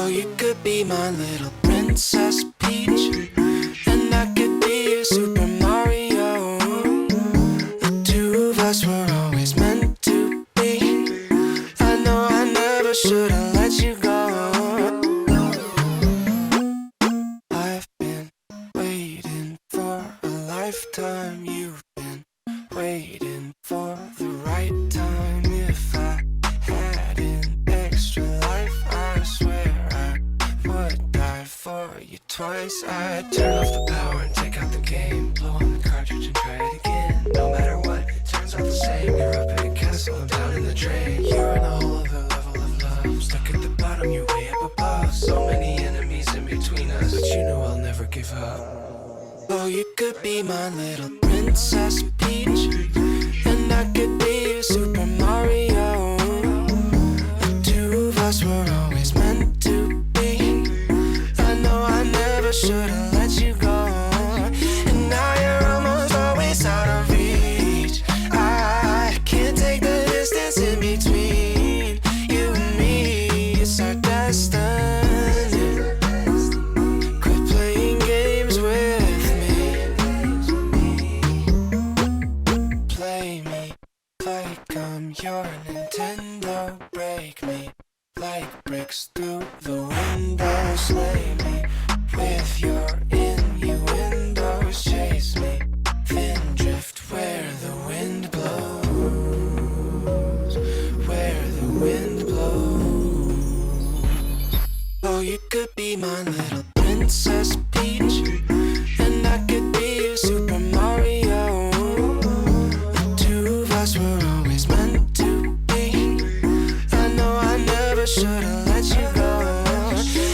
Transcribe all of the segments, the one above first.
Oh, you could be my little princess Peach, and I could be your Super Mario. The two of us were always meant to be. I know I never should have let you go. I've been waiting for a lifetime. You've been waiting for the right time. If I had an extra life, I swear I would die for you twice. I'd turn off the power and take out the game, blow on the cartridge and try it again. No matter what, it turns out the same. You're up in a castle, I'm down in the drain. You're in a whole other level of love, stuck at the bottom, you're way up above. So many enemies in between us, but you know I'll never give up. Oh, you could be my little princess Peach, and I could be your Super Mario. The two of us were always meant to be. I know I never should have let you go, and now you're almost always out of reach. I can't take the distance in between you and me. It's our destiny. Quit playing games with me. Play me like I'm your Nintendo. Break me like bricks through the window. Slay me with your innuendos. Chase me, then drift where the wind blows. Where the wind blows. Oh, you could be my little princess Peach, and I could be your Super Mario. The two of us were always meant to be. I know I never should have let you go,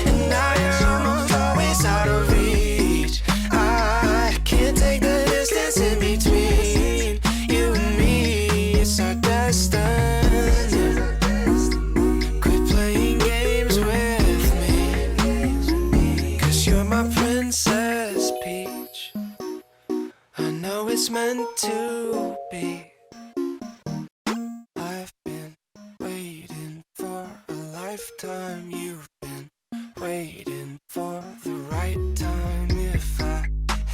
and now you're almost always out of reach. I can't take the distance in between you and me. It's our destiny. Quit playing games with me, 'cause you're my princess Peach. I know it's meant to be. I've been waiting for a lifetime. You've been waiting for the right time. If I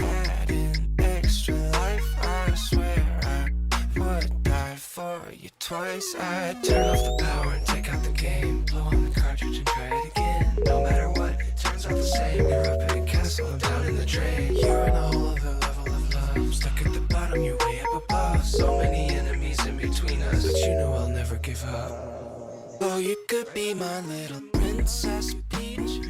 had an extra life, I swear I would die for you twice. I'd turn off the power and take out the game, blow on the cartridge and try it again. No matter what, it turns out the same. You're up in a castle, I'm down in the drain. You're in a whole other level of love, stuck at the bottom, you're way up above. So many enemies in between us, but you know I'll never give up. Oh, you could be my little princess Peach,